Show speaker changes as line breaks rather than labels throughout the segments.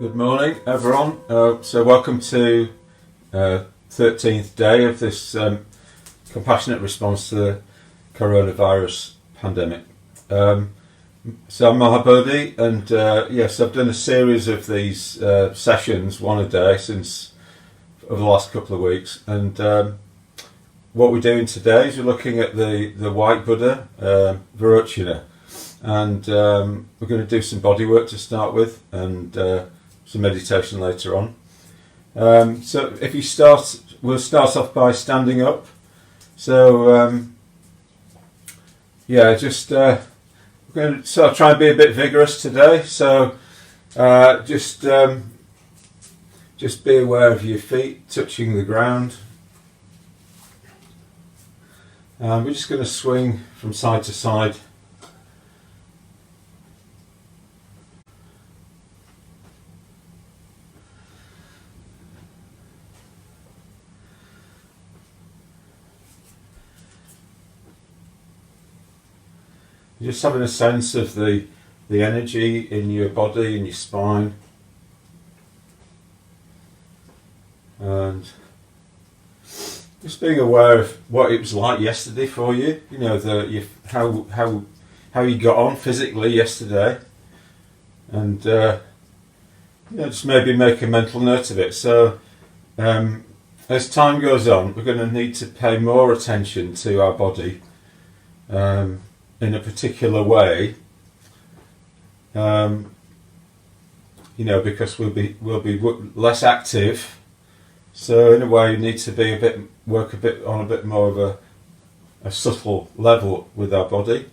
Good morning, everyone. So welcome to 13th day of this compassionate response to the coronavirus pandemic. So I'm Mahabodhi, and yes, I've done a series of these sessions, one a day, since over the last couple of weeks. And what we're doing today is we're looking at the white Buddha, Vairocana, and we're going to do some bodywork to start with, and some meditation later on. So if you start, we'll start off by standing up. So yeah, just we're going to sort of try and be a bit vigorous today. So just be aware of your feet touching the ground. We're just going to swing from side to side. Just having a sense of the energy in your body, in your spine, and just being aware of what it was like yesterday for you. You know, how you got on physically yesterday, and you know, just maybe make a mental note of it. So as time goes on, we're going to need to pay more attention to our body. In a particular way, you know, because we'll be less active. So in a way, you need to work a bit more of a subtle level with our body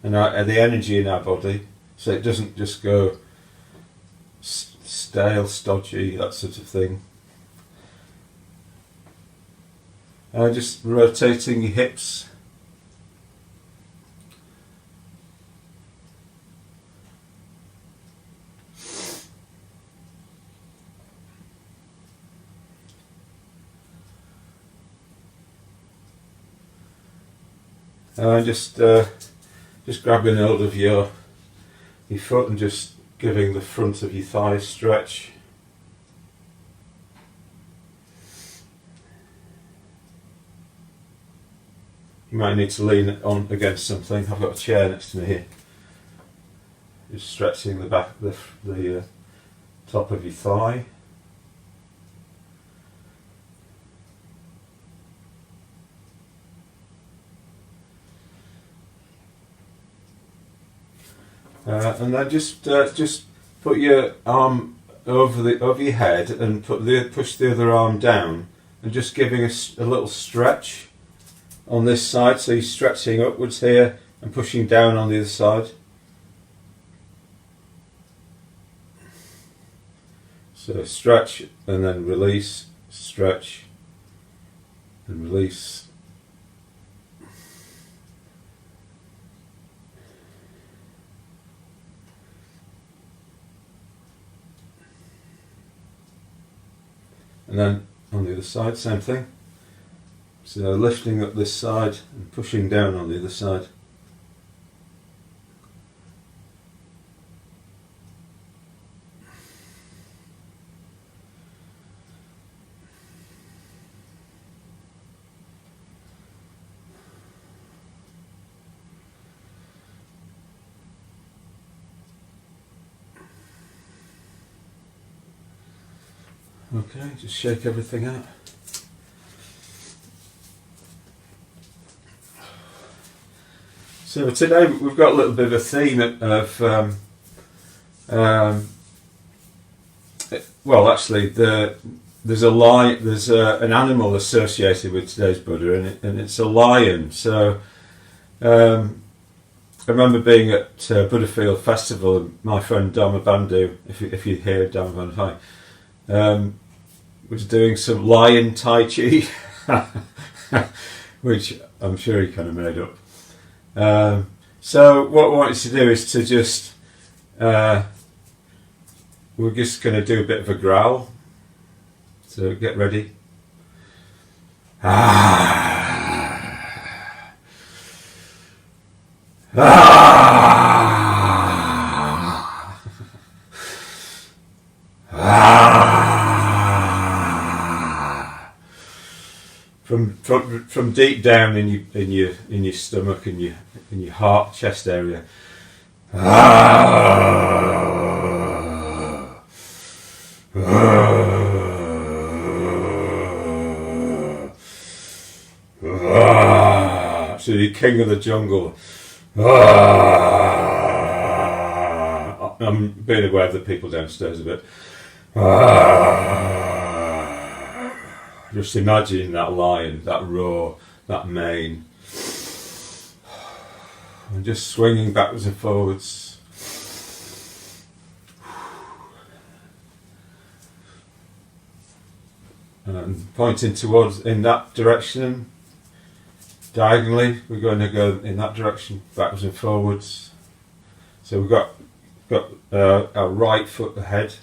and the energy in our body, so it doesn't just go stale, stodgy, that sort of thing. Just rotating your hips. Just grabbing hold of your foot and just giving the front of your thigh a stretch. You might need to lean on against something. I've got a chair next to me here. Just stretching the back, the top of your thigh. And then just put your arm over your head and push the other arm down, and just giving a little stretch on this side. So you're stretching upwards here and pushing down on the other side. So stretch and then release, stretch and release. And then on the other side, same thing. So lifting up this side and pushing down on the other side. Okay, just shake everything out. So today we've got a little bit of a theme of, well, actually, there's an animal associated with today's Buddha, and it's a lion. So I remember being at Buddha Field Festival, and my friend Dharma Bandhu, if you hear Dharma Bandhu, hi. Was doing some lion tai chi, which I'm sure he kind of made up. So what we wanted to do is to just, we're just going to do a bit of a growl. So get ready. from deep down in your stomach and your heart chest area. So the king of the jungle. I'm being aware of the people downstairs a bit. Just imagine that lion, that roar, that mane, and just swinging backwards and forwards. And pointing towards in that direction. Diagonally, we're going to go in that direction, backwards and forwards. So we've got our right foot ahead,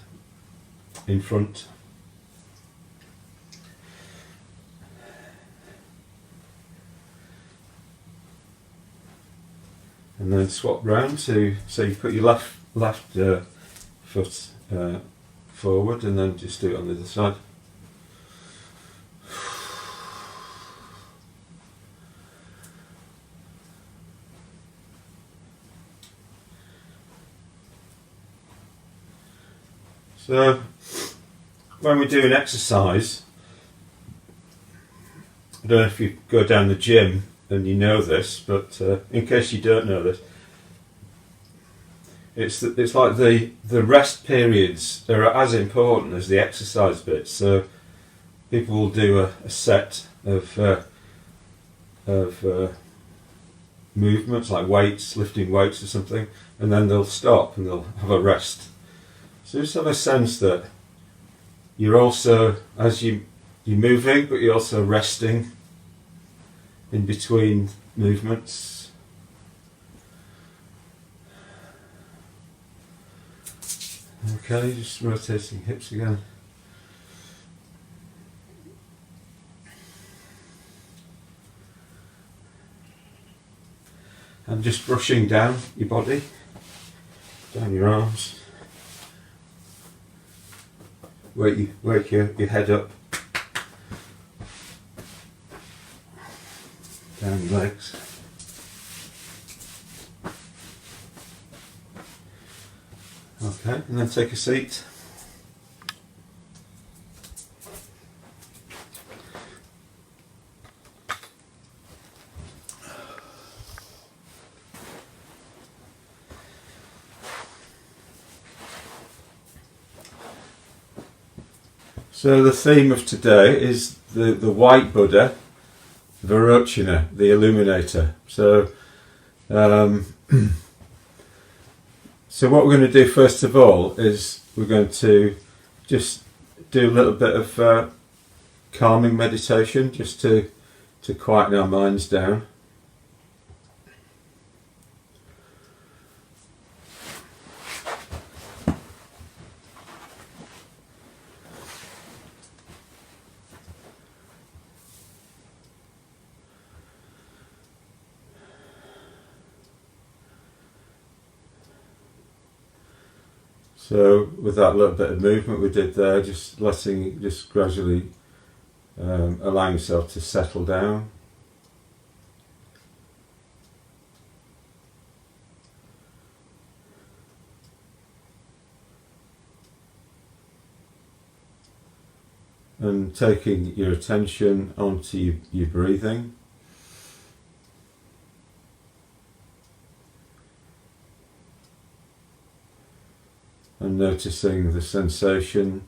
in front. And then swap round to, so you put your left foot forward, and then just do it on the other side. So, when we do an exercise, I don't know if you go down the gym and you know this, but in case you don't know this, it's like the rest periods are as important as the exercise bits. So, people will do a set of movements like weights, lifting weights or something, and then they'll stop and they'll have a rest. So just have a sense that you're also, as you're moving, but you're also resting in between movements. Okay, just rotating hips again. And just brushing down your body, down your arms. Wake your head up, down your legs. Okay, and then take a seat. So the theme of today is the white Buddha, Vairocana, the Illuminator. So, so what we're going to do first of all is we're going to just do a little bit of calming meditation, just to quieten our minds down. So with that little bit of movement we did there, just gradually allowing yourself to settle down. And taking your attention onto your breathing. And noticing the sensation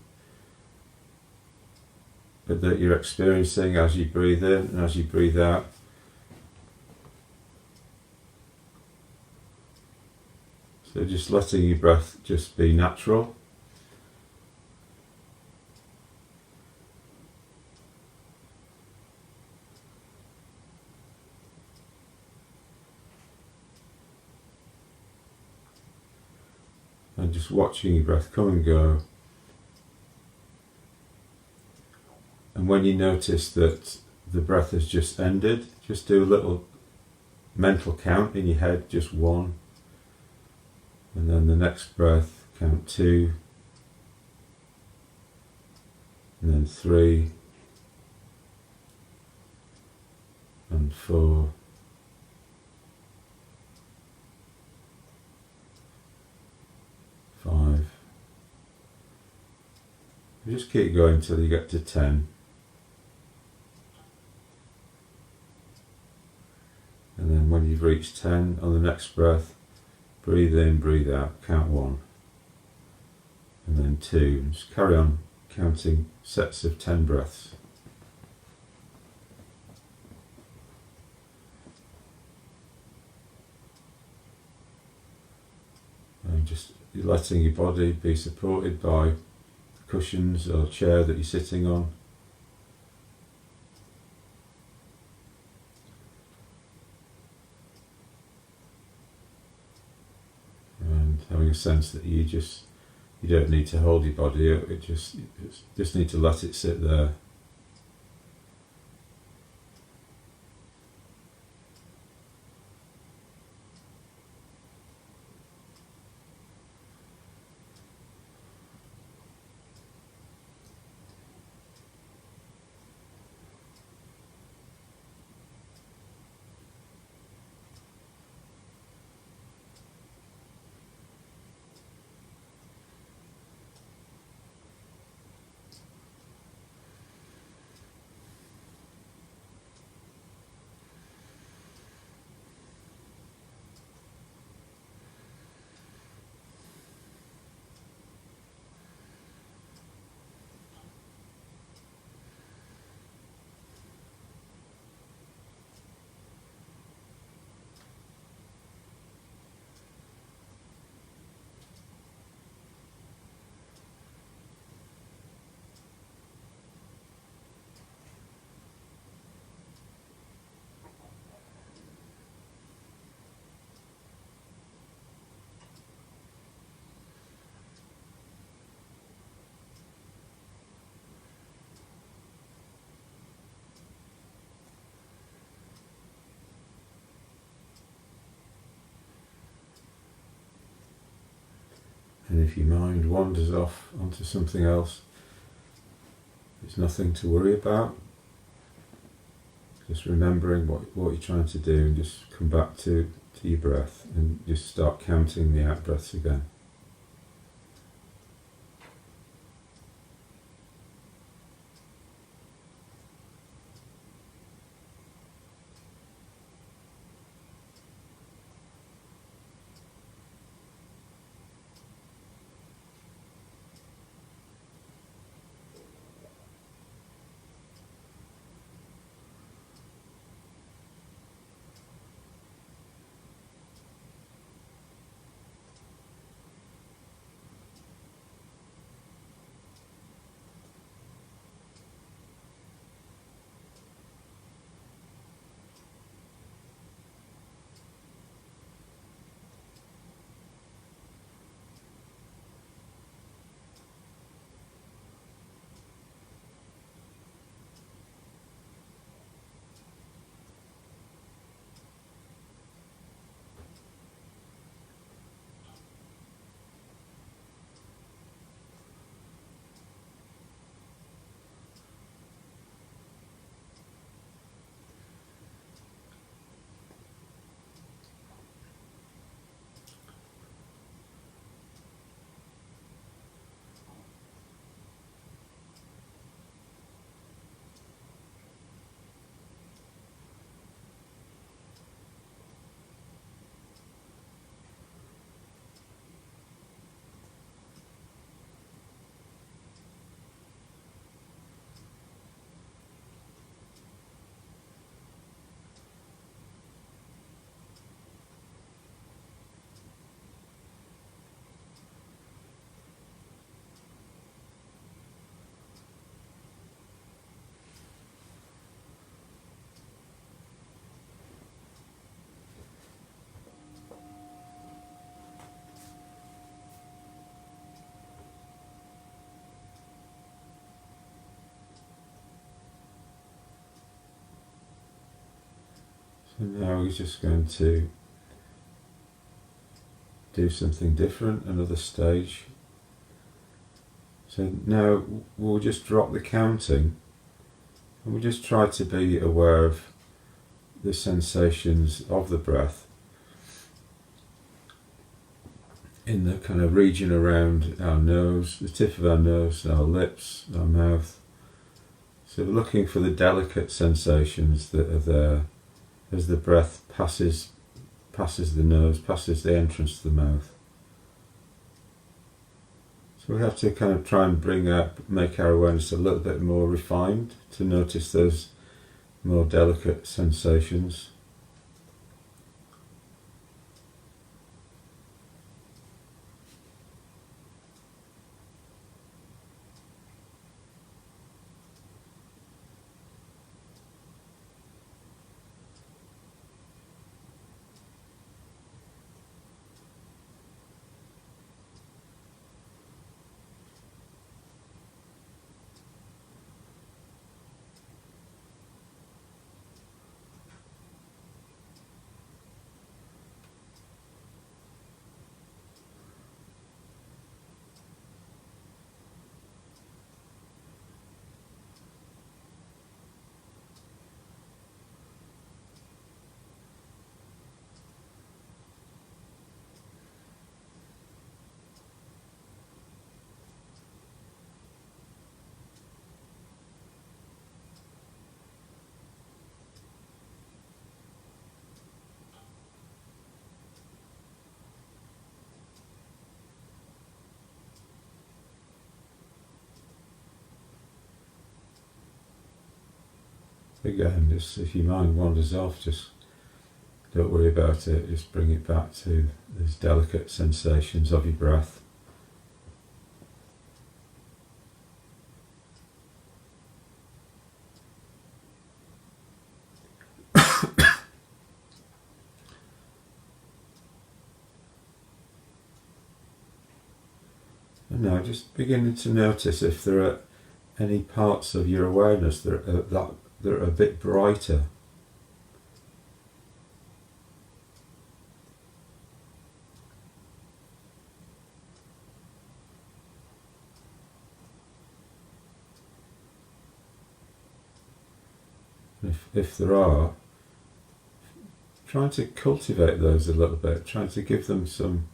that you're experiencing as you breathe in and as you breathe out. So just letting your breath just be natural. And just watching your breath come and go. And when you notice that the breath has just ended, just do a little mental count in your head, just 1. And then the next breath, count 2. And then 3. and 4, 5. Just keep going till you get to 10. And then when you've reached 10, on the next breath, breathe in, breathe out, count 1. And then 2. Just carry on counting sets of 10 breaths. And just letting your body be supported by the cushions or chair that you're sitting on. And having a sense that you don't need to hold your body, you just need to let it sit there. And if your mind wanders off onto something else, there's nothing to worry about. Just remembering what you're trying to do, and just come back to your breath and just start counting the out breaths again. And now we're just going to do something different, another stage. So now we'll just drop the counting and we'll just try to be aware of the sensations of the breath in the kind of region around our nose, the tip of our nose, our lips, our mouth. So we're looking for the delicate sensations that are there as the breath passes the nose, passes the entrance to the mouth. So we have to kind of try and make our awareness a little bit more refined to notice those more delicate sensations. Again, just if your mind wanders off, just don't worry about it, just bring it back to these delicate sensations of your breath. And now just beginning to notice if there are any parts of your awareness that are a bit brighter. If there are, trying to cultivate those a little bit, trying to give them some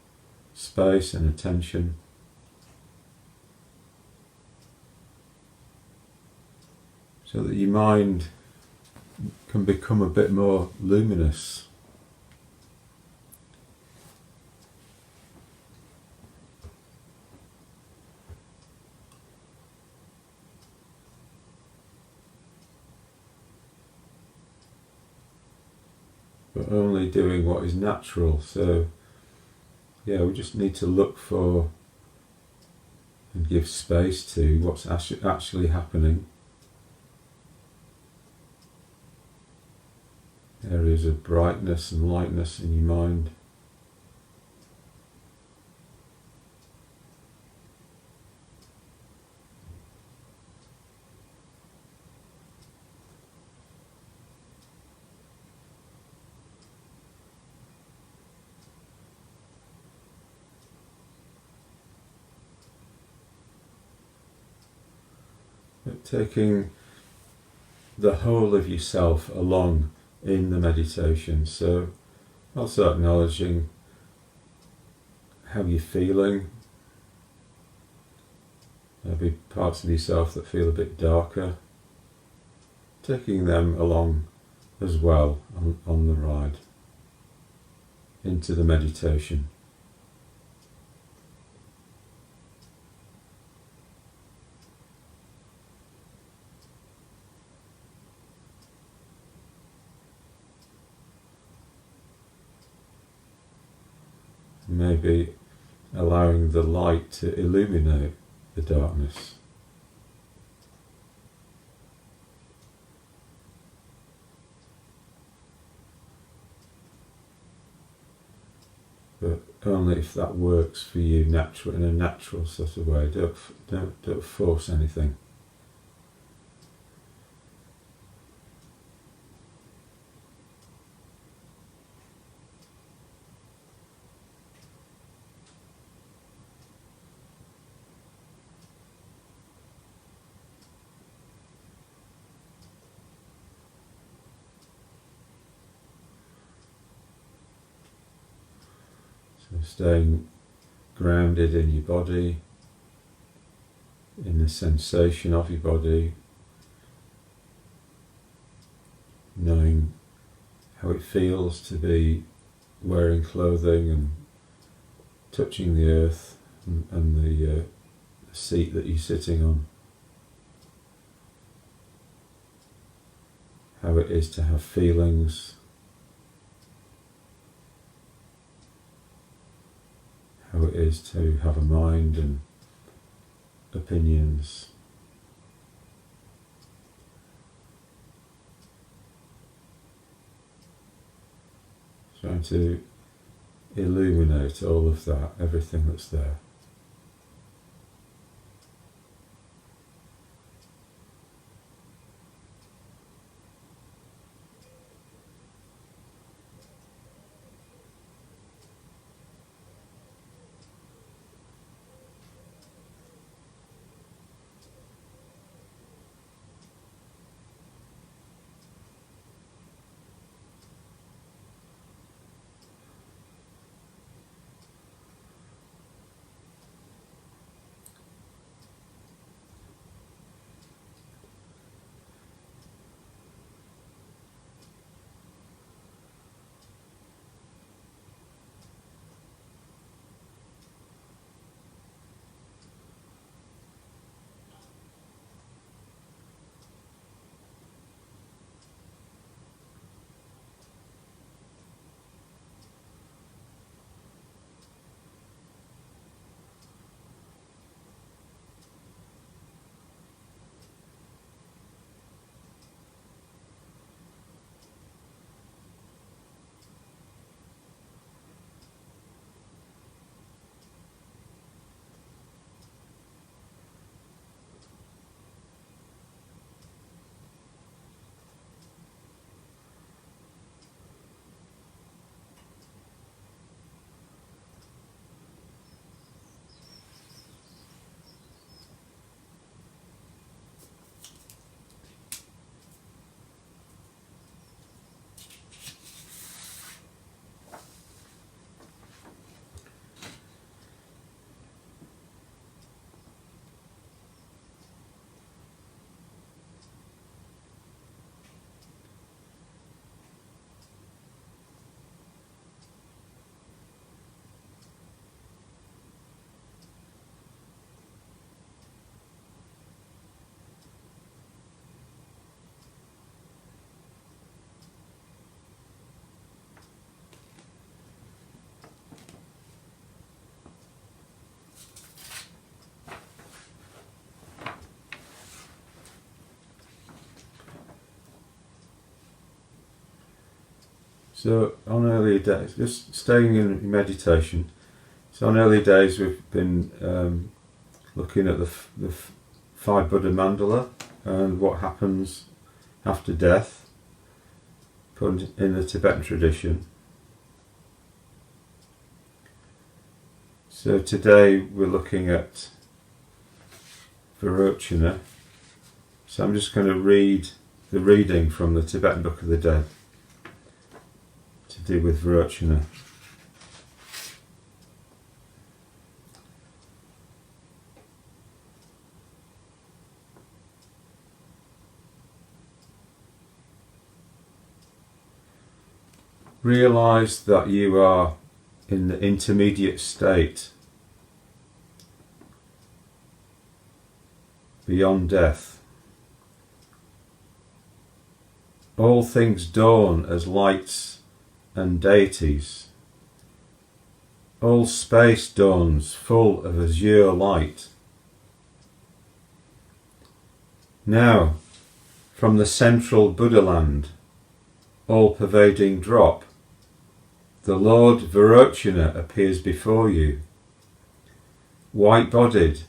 space and attention. So that your mind can become a bit more luminous. But only doing what is natural. So yeah, we just need to look for and give space to what's actually happening. Areas of brightness and lightness in your mind. But taking the whole of yourself along in the meditation, so also acknowledging how you're feeling, maybe parts of yourself that feel a bit darker, taking them along as well on the ride into the meditation. Maybe allowing the light to illuminate the darkness. But only if that works for you in a natural sort of way. Don't force anything. So staying grounded in your body, in the sensation of your body, knowing how it feels to be wearing clothing and touching the earth and the seat that you're sitting on. How it is to have feelings, how it is to have a mind and opinions. Trying to illuminate all of that, everything that's there. So on earlier days, just staying in meditation, so on earlier days we've been looking at the five Buddha mandala and what happens after death, put in the Tibetan tradition. So today we're looking at Vairocana. So I'm just going to read the reading from the Tibetan Book of the Dead to do with Vairocana. Realize that you are in the intermediate state beyond death. All things dawn as lights and deities. All space dawns full of azure light. Now, from the central Buddha land, all-pervading drop, the Lord Vairochana appears before you, white-bodied,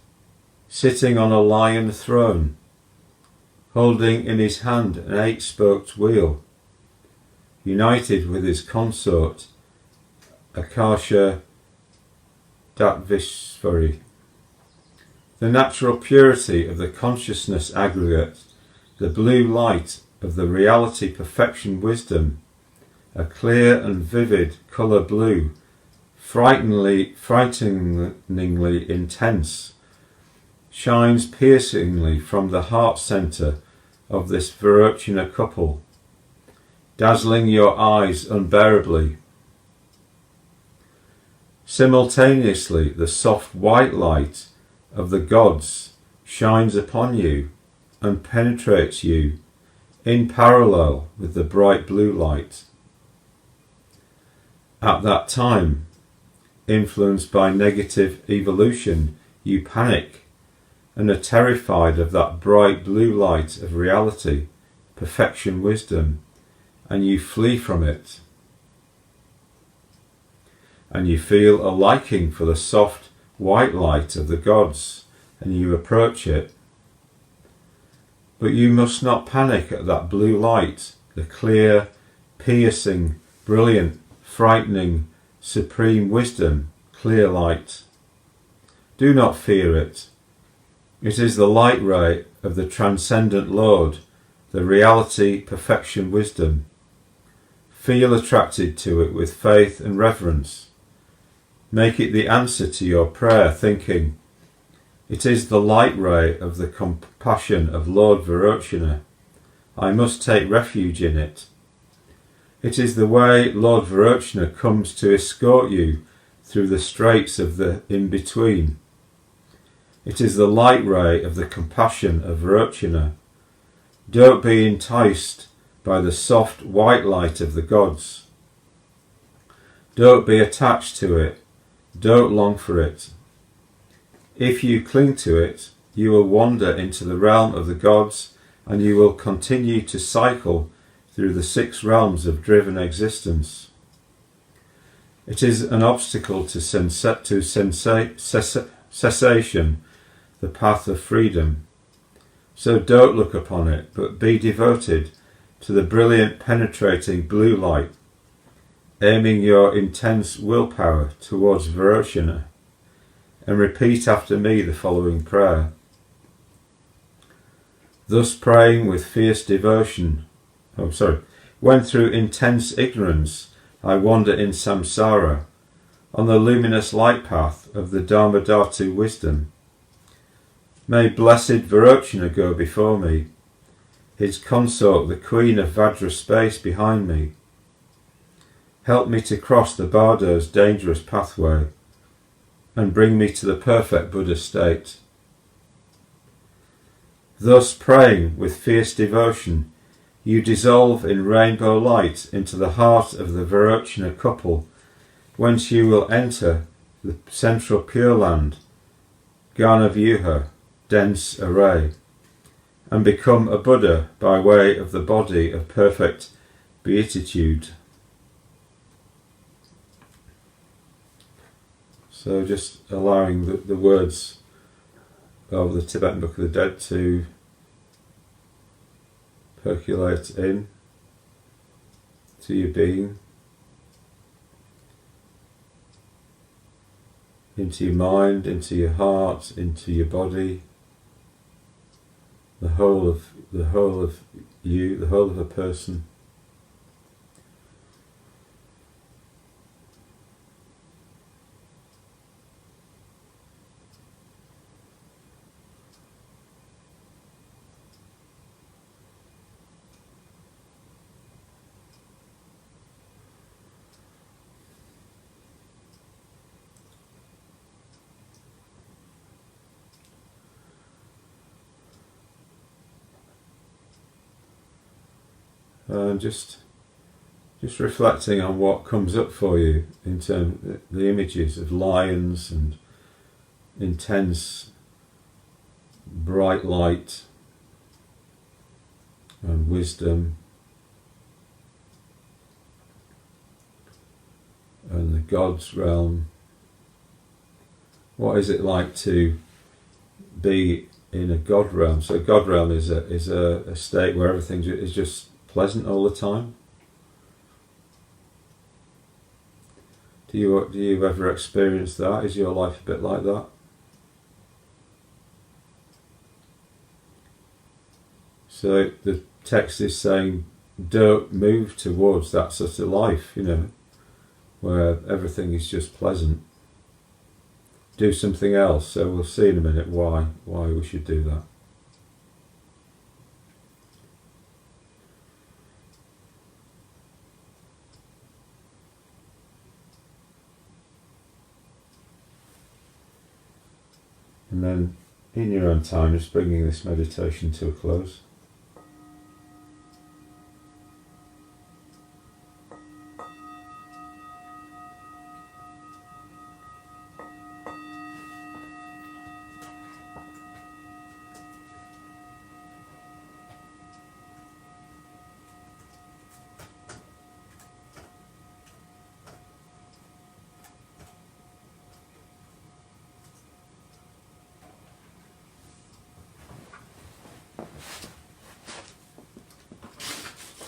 sitting on a lion throne, holding in his hand an 8-spoked wheel, united with his consort, Akasha Dhatvishvari. The natural purity of the consciousness aggregate, the blue light of the reality perfection wisdom, a clear and vivid colour blue, frighteningly intense, shines piercingly from the heart centre of this Vairocana couple, dazzling your eyes unbearably. Simultaneously, the soft white light of the gods shines upon you and penetrates you in parallel with the bright blue light. At that time, influenced by negative evolution, you panic and are terrified of that bright blue light of reality, perfection, wisdom, and you flee from it. And you feel a liking for the soft white light of the gods, and you approach it. But you must not panic at that blue light, the clear, piercing, brilliant, frightening, supreme wisdom, clear light. Do not fear it. It is the light ray of the Transcendent Lord, the reality, perfection, wisdom. Feel attracted to it with faith and reverence. Make it the answer to your prayer, thinking, it is the light ray of the compassion of Lord Vairochana. I must take refuge in it. It is the way Lord Vairochana comes to escort you through the straits of the in-between. It is the light ray of the compassion of Vairocana. Don't be enticed by the soft white light of the gods. Don't be attached to it. Don't long for it. If you cling to it, you will wander into the realm of the gods, and you will continue to cycle through the 6 realms of driven existence. It is an obstacle to cessation, the path of freedom. So don't look upon it, but be devoted to the brilliant penetrating blue light, aiming your intense willpower towards Vairocana, and repeat after me the following prayer. Thus praying with fierce devotion, when through intense ignorance I wander in samsara, on the luminous light path of the Dharma Dhatu wisdom. May blessed Vairocana go before me, his consort the queen of Vajra space behind me. Help me to cross the Bardo's dangerous pathway and bring me to the perfect Buddha state. Thus praying with fierce devotion, you dissolve in rainbow light into the heart of the Vairocana couple, whence you will enter the central Pure Land, Ganavyuha, dense array, and become a Buddha by way of the body of perfect beatitude. So just allowing the words of the Tibetan Book of the Dead to percolate in to your being, into your mind, into your heart, into your body, the whole of you, the whole of a person. And just reflecting on what comes up for you in terms of the images of lions and intense bright light and wisdom and the God's realm. What is it like to be in a God realm? So God realm is a state where everything is just pleasant all the time. Do you ever experience that? Is your life a bit like that? So the text is saying, don't move towards that sort of life, where everything is just pleasant. Do something else. So we'll see in a minute why we should do that. And then, in your own time, just bringing this meditation to a close.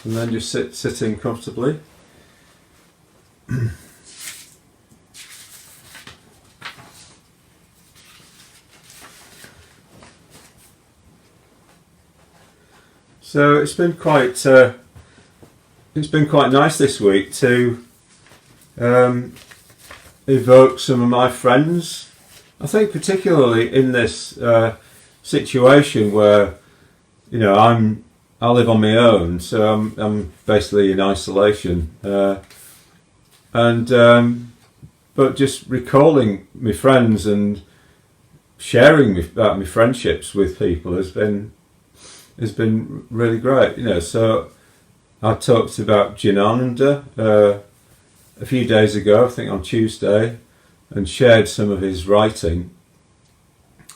And then just sitting comfortably. So it's been quite nice this week to evoke some of my friends. I think particularly in this situation where, you know, I live on my own, so I'm basically in isolation, but just recalling my friends and sharing about my friendships with people has been really great, you know. So I talked about Jinananda a few days ago, I think on Tuesday, and shared some of his writing.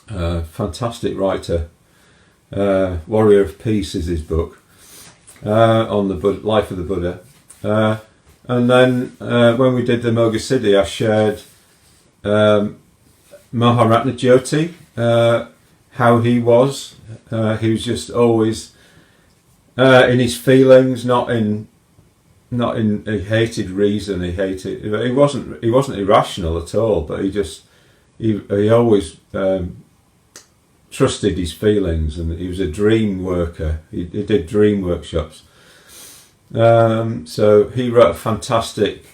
Fantastic writer. Warrior of Peace is his book on the life of the Buddha. And then when we did the Moga Siddhi, I shared Maharatna Jyoti, how he was. He was just always in his feelings, not in he hated reason. He wasn't irrational at all, but he always trusted his feelings, and he was a dream worker. He did dream workshops. So he wrote a fantastic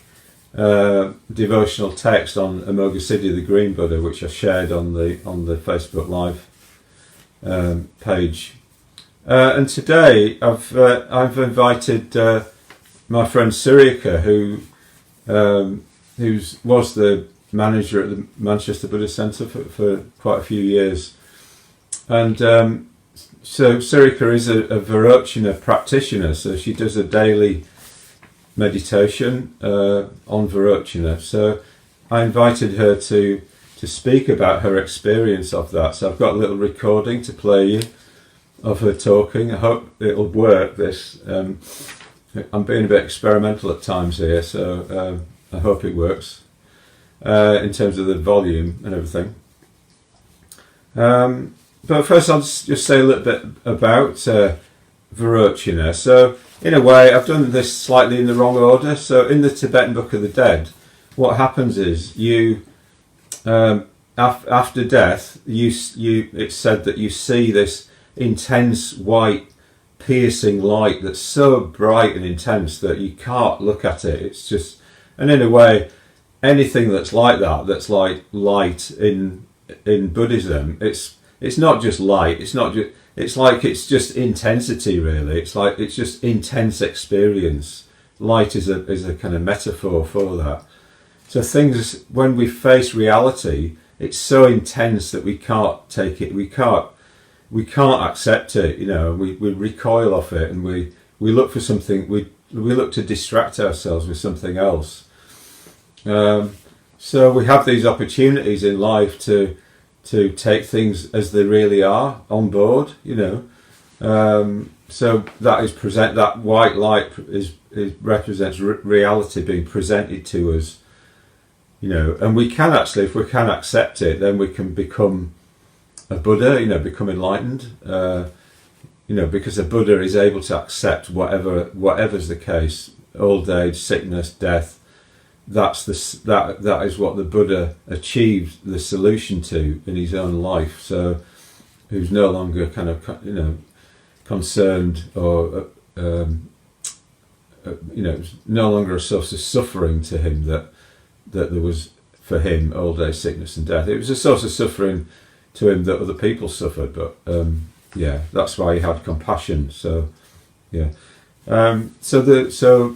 devotional text on Amoghasiddhi, the Green Buddha, which I shared on the Facebook Live page. And today I've invited my friend Suryaka, who was the manager at the Manchester Buddhist Centre for quite a few years. And so Suryaka is a Vairocana practitioner, so she does a daily meditation on Vairocana. So I invited her to speak about her experience of that. So I've got a little recording to play you of her talking. I hope it'll work. I'm being a bit experimental at times here, so I hope it works in terms of the volume and everything. But first I'll just say a little bit about Vairocana. So in a way I've done this slightly in the wrong order. So in the Tibetan Book of the Dead, what happens is you after death it's said that you see this intense white piercing light that's so bright and intense that you can't look at it. It's just, and in a way anything that's like that, that's like light in Buddhism, it's not just light, it's just intensity, really. It's just intense experience. Light is a kind of metaphor for that. So things, when we face reality, it's so intense that we can't take it, we can't accept it, you know. We recoil off it, and we look for something, we look to distract ourselves with something else. So we have these opportunities in life to take things as they really are on board, you know. So that white light represents reality being presented to us, you know. And we can actually, if we can accept it, then we can become a Buddha, you know, become enlightened, you know, because a Buddha is able to accept whatever's the case, old age, sickness, death. That is what the Buddha achieved the solution to in his own life. So who's no longer kind of, you know, concerned or it was no longer a source of suffering to him that there was, for him, old age, sickness and death. It was a source of suffering to him that other people suffered, but that's why he had compassion. So so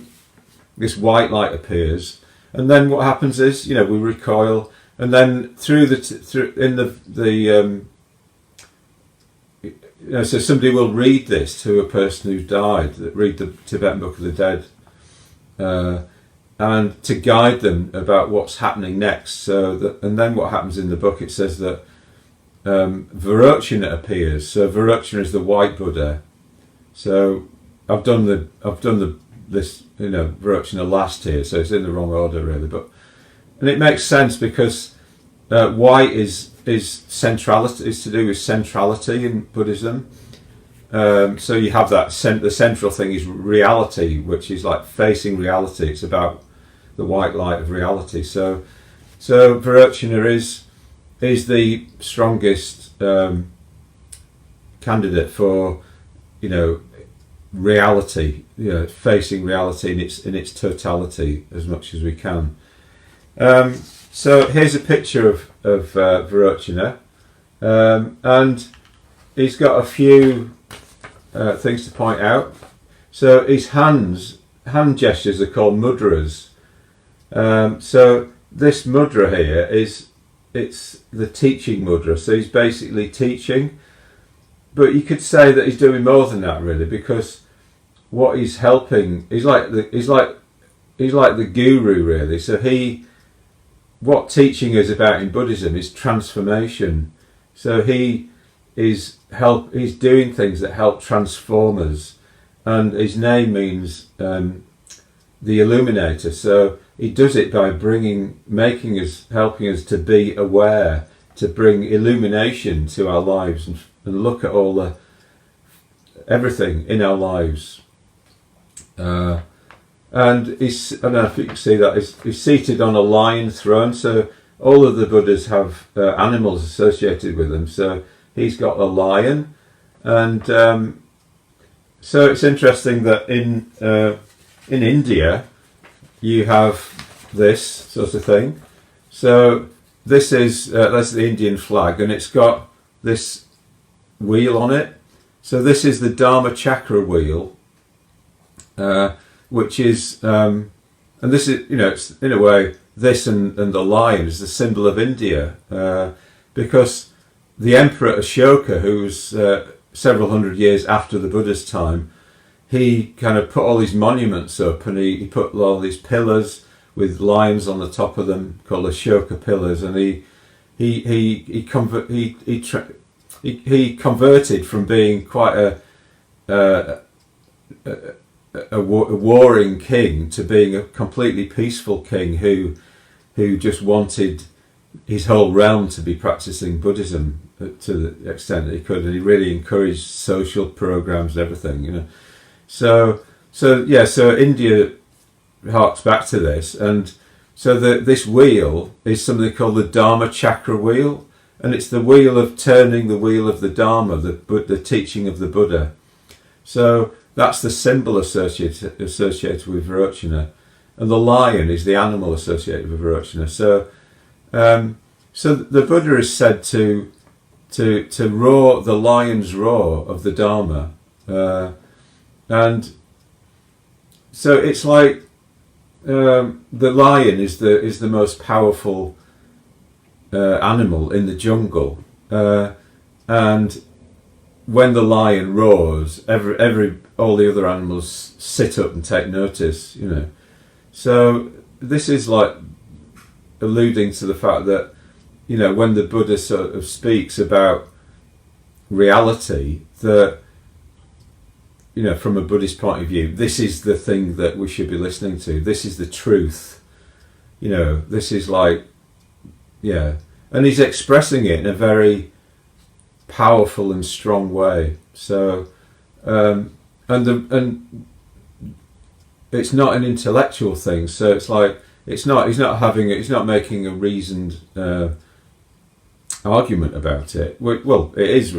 this white light appears, and then what happens is, we recoil, and then so somebody will read this to a person who died, read the Tibetan Book of the Dead, and to guide them about what's happening next. And then what happens in the book, it says that Vairocana appears. So Vairocana is the white Buddha. So I've done this Vairocana last here, so it's in the wrong order really, and it makes sense because white is centrality, is to do with centrality in Buddhism. So you have that the central thing is reality, which is like facing reality. It's about the white light of reality. So Vairocana is the strongest candidate for reality, facing reality in its totality as much as we can. So here's a picture of Vairocana, and he's got a few things to point out. So his hand gestures are called mudras. So this mudra here it's the teaching mudra. So he's basically teaching, but you could say that he's doing more than that really, because what he's helping, he's like the guru really. So what teaching is about in Buddhism is transformation. So he's doing things that help transform us, and his name means the Illuminator. So he does it by helping us to be aware, to bring illumination to our lives and look at everything in our lives. And I don't know if you can see that, he's seated on a lion throne. So all of the Buddhas have animals associated with them. So he's got a lion, and so it's interesting that in India you have this sort of thing. So this is that's the Indian flag, and it's got this wheel on it. So this is the Dharma chakra wheel, which is and this is it's in a way this and the lion is the symbol of India, because the Emperor Ashoka, who's several hundred years after the Buddha's time, he kind of put all these monuments up, and he put all these pillars with lions on the top of them called Ashoka pillars, and he converted from being quite a warring king to being a completely peaceful king who just wanted his whole realm to be practicing Buddhism to the extent that he could, and he really encouraged social programs and everything, So India harks back to this, and so this wheel is something called the Dharma chakra wheel, and it's the wheel of turning the wheel of the Dharma, the teaching of the Buddha. So that's the symbol associated with Vairocana, and the lion is the animal associated with Vairocana. So the Buddha is said to roar the lion's roar of the Dharma, and so it's like the lion is the most powerful animal in the jungle, and when the lion roars, all the other animals sit up and take notice, So this is like alluding to the fact that, when the Buddha sort of speaks about reality, that, from a Buddhist point of view, this is the thing that we should be listening to. This is the truth. This is like, and he's expressing it in a very powerful and strong way. So, and it's not an intellectual thing. So it's like he's not making a reasoned argument about it. Well, it is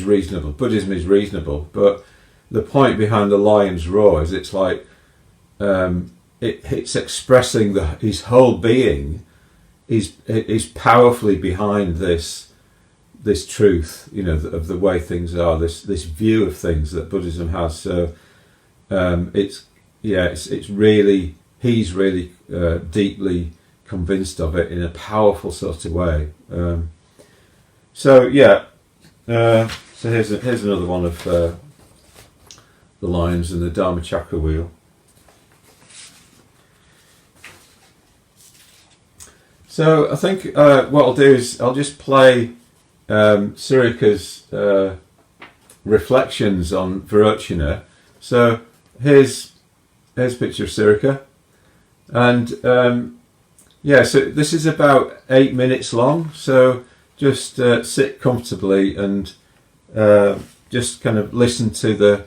reasonable. Buddhism is reasonable, but the point behind the lion's roar is it's like it's expressing his whole being is powerfully behind this truth, of the way things are, this view of things that Buddhism has. So it's really, he's really deeply convinced of it in a powerful sort of way. So here's another one of the lines in the Dharma Chakra wheel. So I think what I'll do is I'll just play Suryaka's reflections on Vairocana. So here's a picture of Suryaka, and so this is about 8 minutes long. So just sit comfortably and just kind of listen to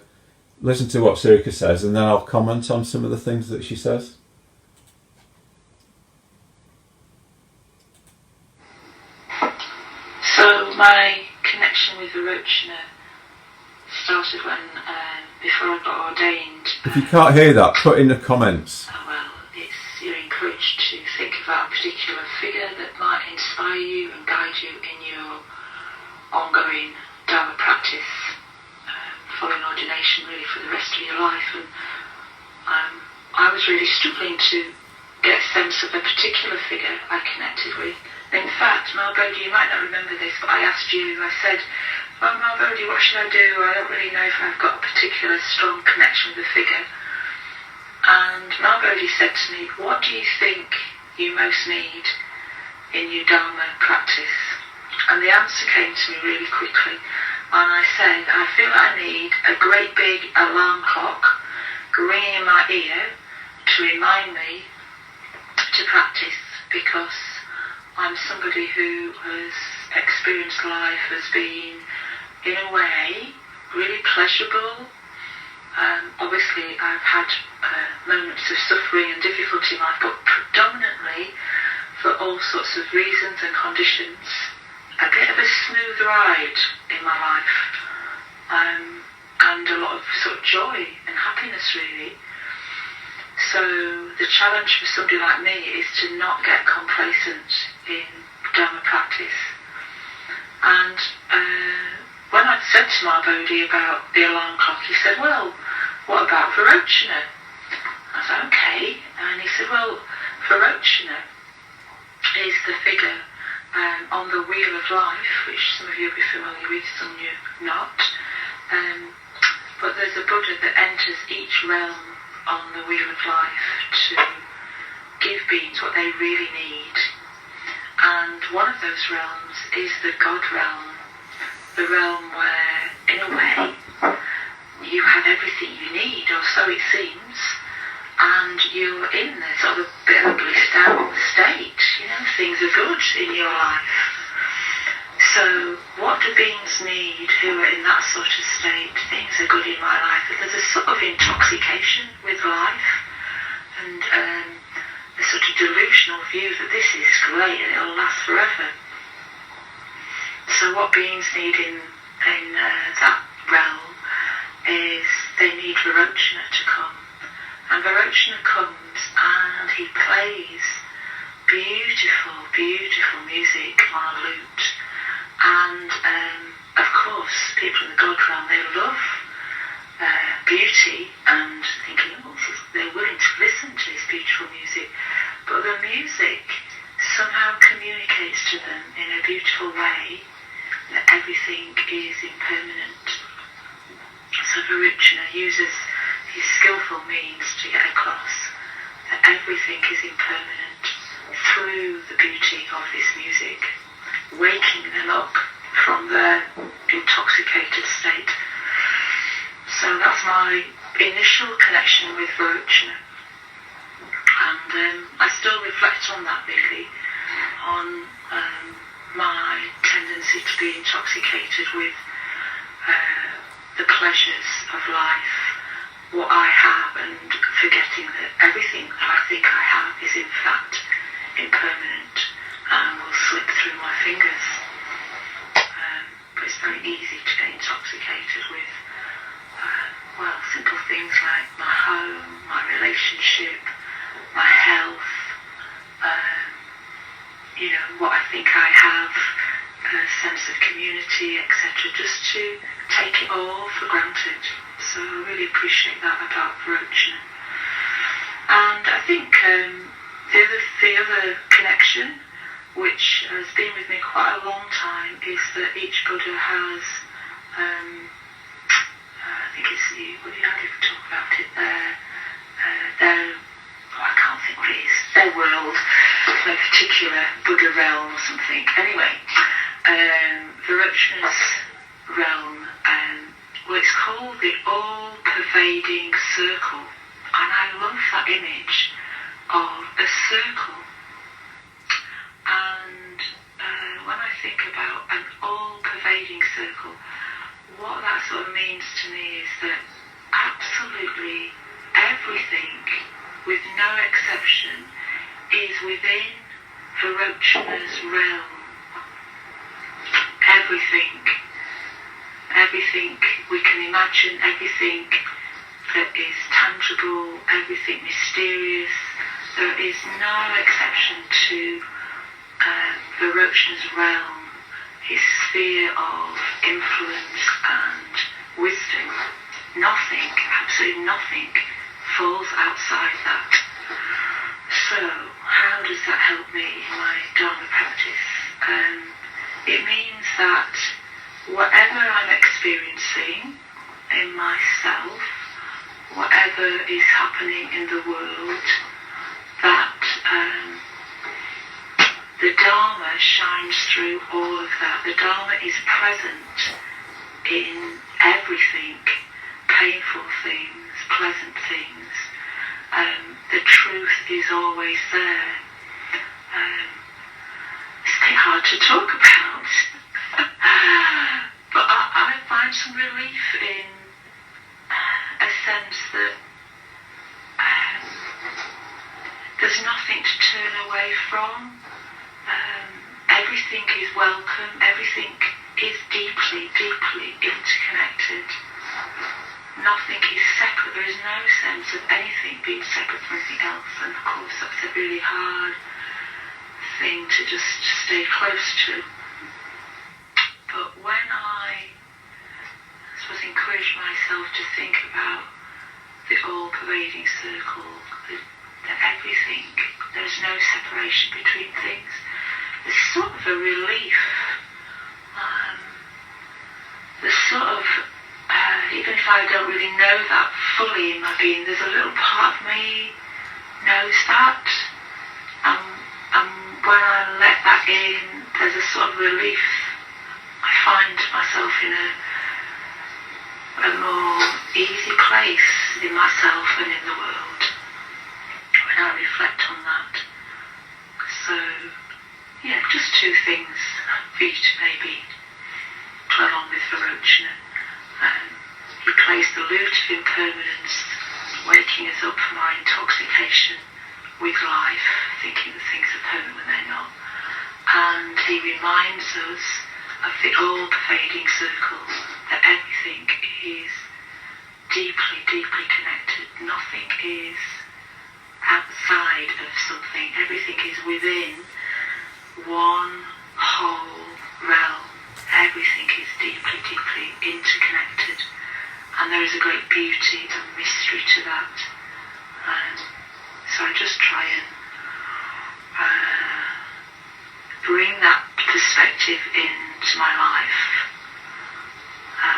what Suryaka says, and then I'll comment on some of the things that she says.
So my connection with Vairocana started when, before I got ordained.
If you can't hear that, put in the comments.
You're encouraged to think about a particular figure that might inspire you and guide you in your ongoing Dharma practice, following ordination really for the rest of your life. And I was really struggling to get a sense of a particular figure I connected with. In fact, Bardo, you might not remember this, but I asked you, I said, "Oh, Bardo, what should I do? I don't really know if I've got a particular strong connection with a figure." And Bardo said to me, "What do you think you most need in your Dharma practice?" And the answer came to me really quickly. And I said, "I feel I need a great big alarm clock ringing in my ear to remind me to practice, because I'm somebody who has experienced life as being, in a way, really pleasurable. Obviously, I've had moments of suffering and difficulty in life, but predominantly, for all sorts of reasons and conditions, a bit of a smooth ride in my life, and a lot of sort of joy and happiness, really. So the challenge for somebody like me is to not get complacent in Dharma practice. And when I said to Bardo about the alarm clock, he said, "Well, what about Vairocana?" I said, "Okay." And he said, "Well, Vairocana is the figure on the wheel of life," which some of you will be familiar with, some you're not. But there's a Buddha that enters each realm on the wheel of life to give beings what they really need. And one of those realms is the God realm, the realm where, in a way, you have everything you need, or so it seems, and you're in the sort of a bit of a blissed out state. Things are good in your life. So what do beings need who are in that sort of state? Things are good in my life. There's a sort of intoxication with life, and a sort of delusional view that this is great and it'll last forever. So what beings need in that realm is they need Vairocana to come. And Vairocana comes and he plays beautiful, beautiful music on a lute. And of course, people in the God realm, they love beauty and thinking, they're willing to listen to this beautiful music. But the music somehow communicates to them in a beautiful way that everything is impermanent. So Vairocana uses his skillful means to get across that everything is impermanent through the beauty of this music, waking them up from their intoxicated state. So that's my initial connection with Vairocana. And I still reflect on that, really, on my tendency to be intoxicated with the pleasures of life, what I have, and forgetting that everything that I think I have is in fact impermanent and will slip through my fingers. But it's very easy to get intoxicated with simple things like my home, my relationship, my health, what I think I have, a sense of community, etc. Just to take it all for granted. So I really appreciate that about Vairocana. And I think the other connection, which has been with me quite a long time, is that each Buddha has, I think it's what do you talk about it? I can't think what it is. Their world, no particular Buddha realm or something. Anyway, Vairocana's realm, it's called the all-pervading circle, and I love that image of a circle. And when I think about an all-pervading circle, what that sort of means to me is that absolutely everything, with no exception, is within Vairocana's realm. Everything we can imagine, everything that is tangible, everything mysterious, there is no exception to Vairocana's realm, his sphere of influence and wisdom. Nothing, absolutely nothing, falls outside that. So, how does that help me in my Dharma practice? It means that whatever I'm experiencing in myself, whatever is happening in the world, that the Dharma shines through all of that. The Dharma is present in everything, painful things, pleasant things. The truth is always there. It's a bit hard to talk about, but I find some relief in a sense that there's nothing to turn away from. Everything is welcome. Everything is deeply, deeply interconnected. Nothing is separate. There is no sense of anything being separate from anything else. And of course that's a really hard thing to just stay close to. But when I suppose encourage myself to think about the all-pervading circle, that everything, there's no separation between things, there's sort of a relief. There's sort of, even if I don't really know that fully in my being, there's a little part of me knows that. And when I let that in, there's a sort of relief. I find myself in a more easy place in myself and in the world when I reflect on that. So, yeah, just two things for you to maybe dwell on with Vairocana. He plays the lute of impermanence, waking us up from our intoxication with life, thinking that things are permanent when they're not. And he reminds us of the all-pervading circle, that everything is deeply, deeply connected. Nothing is outside of something. Everything is within one whole realm. Everything is deeply, deeply interconnected. And there is a great beauty and mystery to that. So I just try and bring that perspective into my life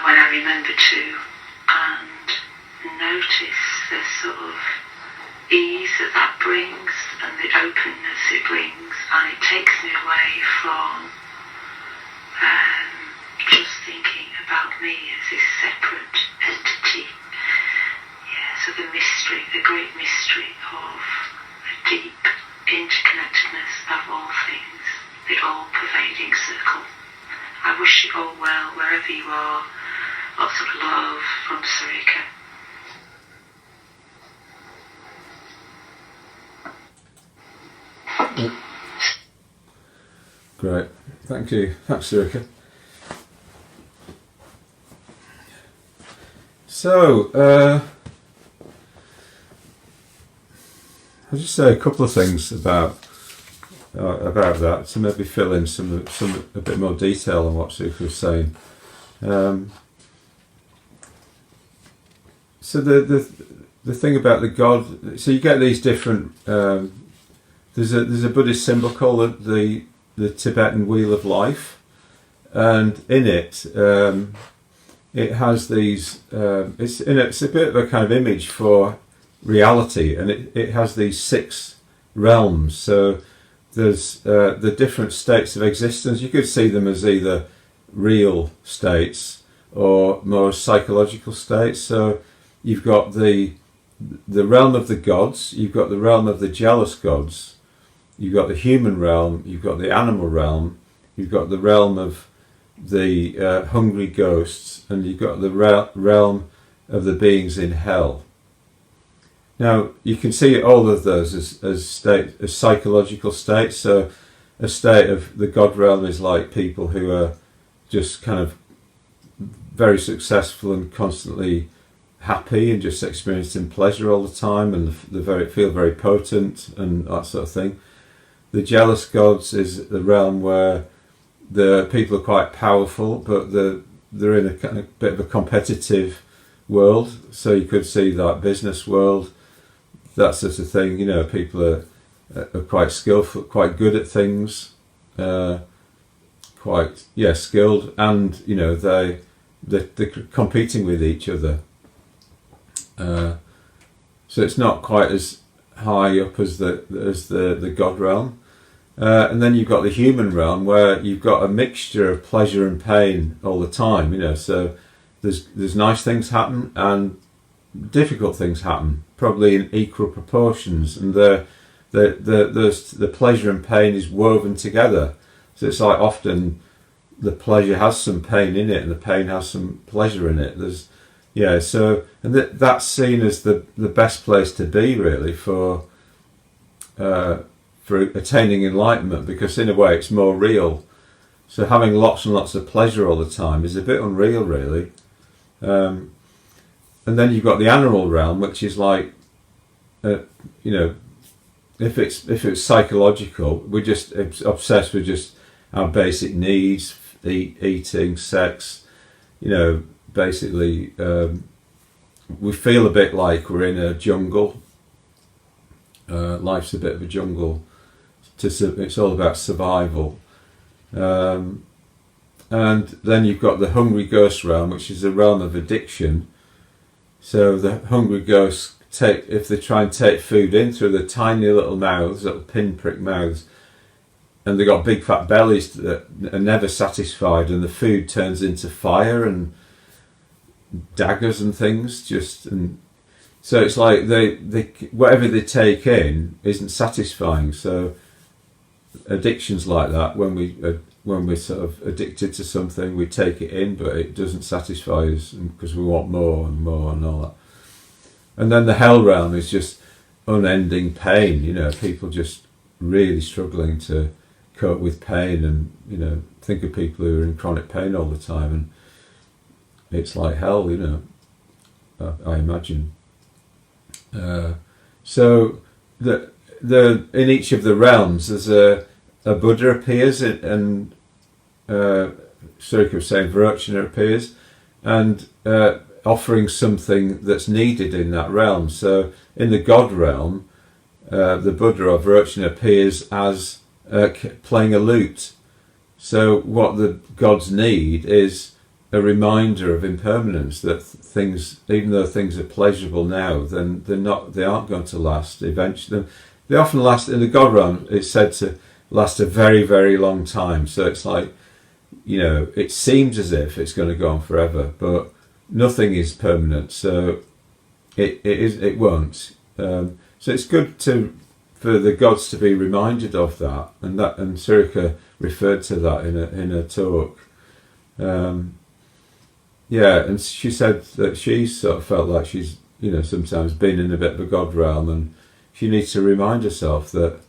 when I remember to, and notice the sort of ease that brings and the openness it brings, and it takes me away from just thinking about me as this separate entity. Yeah, so the mystery, the great mystery of a deep interconnectedness of all things, the all-pervading circle. I wish you all well wherever you are. Lots of love from Suryaka.
Great, thank you. Thanks, Suryaka. So, I'll just say a couple of things about that to maybe fill in some a bit more detail on what Suryaka was saying. So the thing about the God, so you get these different. There's a Buddhist symbol called the Tibetan wheel of life, and in it it has these. It's a bit of a kind of image for reality, and it has these 6 realms. So there's the different states of existence. You could see them as either real states or more psychological states. So you've got the realm of the gods, you've got the realm of the jealous gods, you've got the human realm, you've got the animal realm, you've got the realm of the hungry ghosts, and you've got the realm of the beings in hell. Now you can see all of those as psychological states. So a state of the God realm is like people who are just kind of very successful and constantly happy and just experiencing pleasure all the time, and feel very potent and that sort of thing. The jealous gods is the realm where the people are quite powerful, but they're in a kind of bit of a competitive world. So you could see that business world, that sort of thing. People are quite skillful, quite good at things, quite skilled, and they're competing with each other. So it's not quite as high up as the God realm. And then you've got the human realm, where you've got a mixture of pleasure and pain all the time. So there's nice things happen and difficult things happen, probably in equal proportions, and the pleasure and pain is woven together. So it's like often the pleasure has some pain in it, and the pain has some pleasure in it. And that's seen as the best place to be, really, for attaining enlightenment, because in a way it's more real. So having lots and lots of pleasure all the time is a bit unreal, really. And then you've got the animal realm, which is like, if it's psychological, we're just obsessed with just our basic needs, eating, sex. Basically, we feel a bit like we're in a jungle. Life's a bit of a jungle. It's all about survival. And then you've got the hungry ghost realm, which is a realm of addiction. So the hungry ghosts if they try and take food in through the tiny little mouths, little pinprick mouths, and they've got big fat bellies that are never satisfied, and the food turns into fire and daggers and things. So it's like they whatever they take in isn't satisfying. So addictions like that, when we're sort of addicted to something, we take it in, but it doesn't satisfy us because we want more and more and all that. And then the hell realm is just unending pain. People just really struggling to cope with pain, and think of people who are in chronic pain all the time, and it's like hell. I imagine. So in each of the realms, there's a Buddha appears, and Suryaka was saying Vairocana appears, and offering something that's needed in that realm. So in the God realm, the Buddha or Vairocana appears as playing a lute. So what the gods need is a reminder of impermanence, that things, even though things are pleasurable now, then they aren't going to last. Eventually, they often last. In the God realm, it's said to last a very, very long time. So it's like, it seems as if it's going to go on forever, but nothing is permanent. So it won't. So it's good for the gods to be reminded of that, and Suryaka referred to that in a talk. And she said that she sort of felt like she's sometimes been in a bit of a God realm, and she needs to remind herself that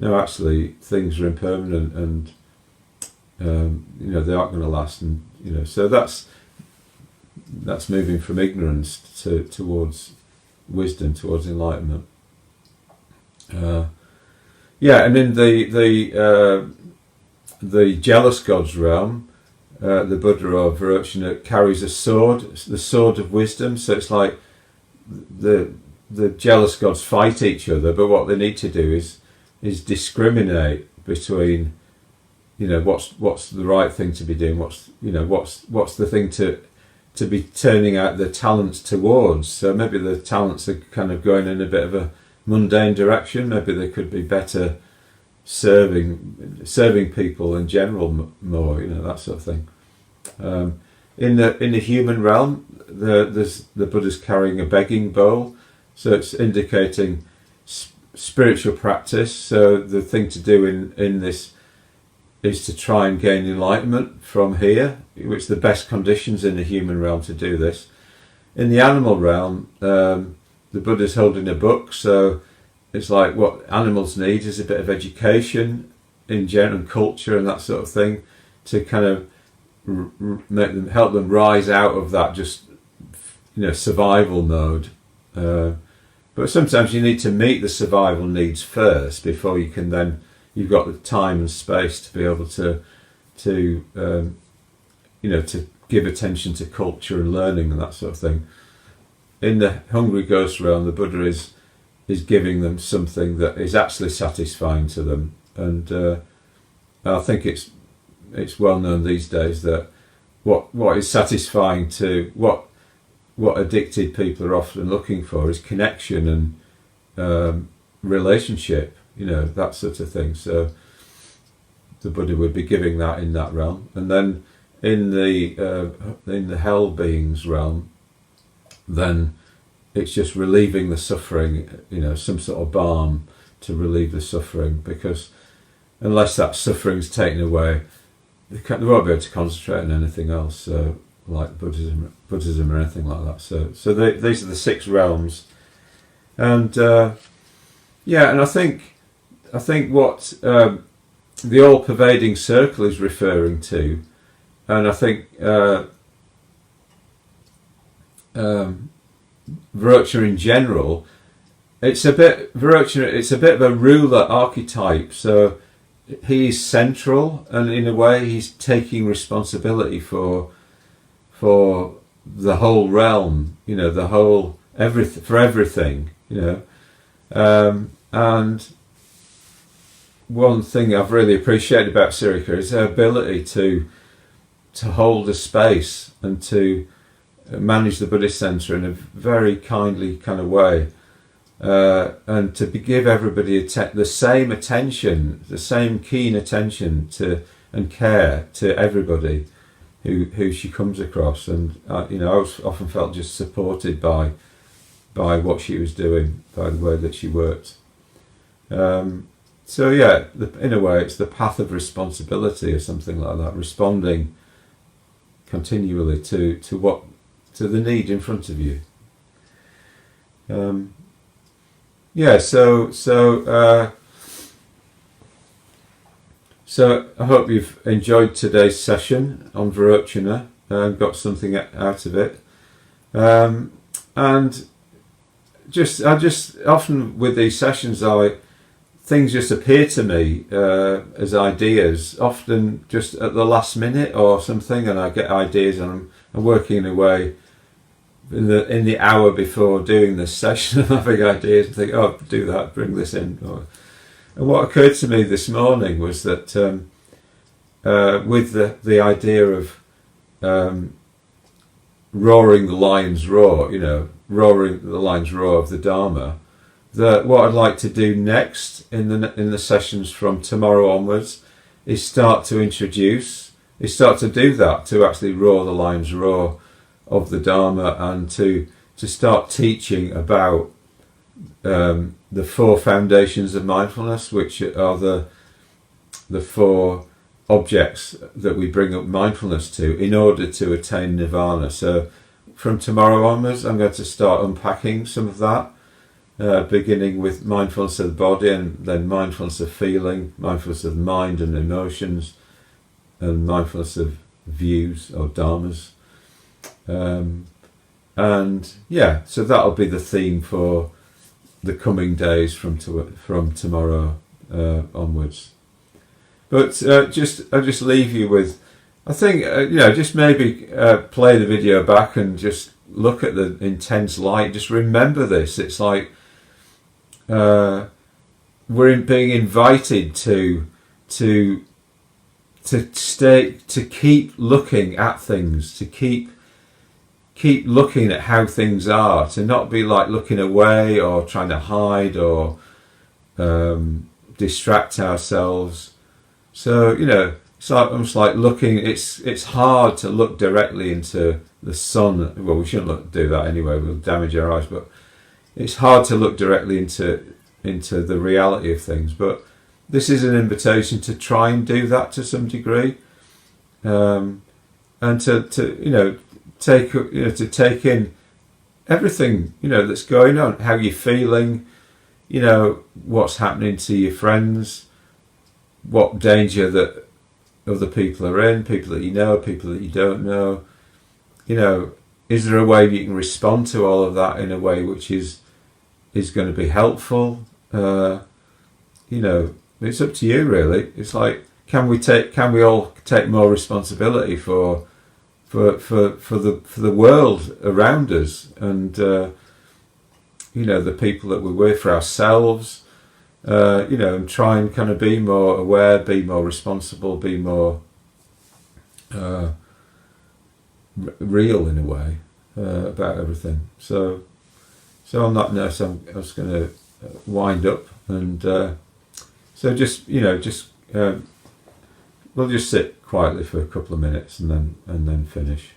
actually things are impermanent, and they aren't going to last, and so that's moving from ignorance towards wisdom, towards enlightenment. Yeah, and in the jealous gods realm, the Buddha or Vairochana carries a sword, the sword of wisdom. So it's like the jealous gods fight each other, but what they need to do is discriminate between, what's the right thing to be doing, what's the thing to be turning out the talents towards. So maybe the talents are kind of going in a bit of a mundane direction. Maybe they could be better serving people in general more, that sort of thing. In the human realm, the Buddha's carrying a begging bowl, so it's indicating spiritual practice. So the thing to do in this is to try and gain enlightenment from here, which are the best conditions in the human realm to do this. In the animal realm, the Buddha's holding a book, so it's like what animals need is a bit of education in general, and culture and that sort of thing, to kind of help them rise out of that just survival mode. But sometimes you need to meet the survival needs first before you can then, you've got the time and space to be able to give attention to culture and learning and that sort of thing. In the hungry ghost realm, the Buddha is giving them something that is actually satisfying to them, and I think it's well known these days that what is satisfying to what addicted people are often looking for is connection and relationship, that sort of thing. So the Buddha would be giving that in that realm, and then in the hell beings realm, then it's just relieving the suffering, some sort of balm to relieve the suffering, because unless that suffering's taken away, they won't be able to concentrate on anything else, like Buddhism or anything like that. So these are the 6 realms, and and I think what the all-pervading circle is referring to, and I think Vairochana in general, it's a bit of a ruler archetype. So he's central, and in a way he's taking responsibility for the whole realm, the whole everything, and one thing I've really appreciated about Suryaka is her ability to hold a space and to manage the Buddhist Centre in a very kindly kind of way, and to give everybody the same attention, the same keen attention and care to everybody who she comes across. And I often felt just supported by what she was doing, by the way that she worked. So yeah, in a way it's the path of responsibility or something like that, responding continually to the need in front of you. So I hope you've enjoyed today's session on Vairochana and got something out of it. And I just often with these sessions, things just appear to me as ideas, often just at the last minute or something, and I get ideas, and I'm working away in the hour before doing this session, I'm having ideas and think, oh, do that, bring this in. And what occurred to me this morning was that with the idea of roaring the lion's roar, roaring the lion's roar of the Dharma, that what I'd like to do next in the sessions from tomorrow onwards is start to do that, to actually roar the lion's roar of the Dharma, and to start teaching about the 4 foundations of mindfulness, which are the 4 objects that we bring up mindfulness to in order to attain nirvana. So from tomorrow onwards, I'm going to start unpacking some of that, beginning with mindfulness of the body, and then mindfulness of feeling, mindfulness of the mind and emotions, and mindfulness of views or dharmas. So that'll be the theme for the coming days from tomorrow onwards. But I just leave you with, I think, just maybe play the video back and just look at the intense light. Just remember this. It's like we're being invited to keep looking at things, to keep looking at how things are, to not be like looking away or trying to hide or distract ourselves. So it's like almost like looking. It's hard to look directly into the sun. Well, we shouldn't do that anyway. We'll damage our eyes. But it's hard to look directly into the reality of things. But this is an invitation to try and do that to some degree, and to take in everything that's going on, how you're feeling, what's happening to your friends, what danger that other people are in, people that you know, people that you don't know. Is there a way you can respond to all of that in a way which is going to be helpful? It's up to you really. It's like, can we all take more responsibility for the world around us, and the people that we're with, for ourselves, and try and kind of be more aware, be more responsible, be more real in a way about everything. So on that note, I was going to wind up, and so we'll just sit quietly for a couple of minutes and then finish.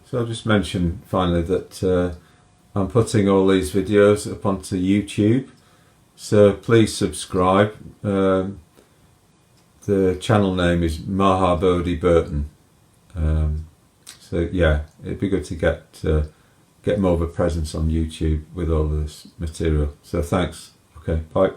So I'll just mention finally that I'm putting all these videos up onto YouTube, so please subscribe. The channel name is Mahabodhi Burton. So yeah, it'd be good to get more of a presence on YouTube with all this material. So thanks. Okay, bye.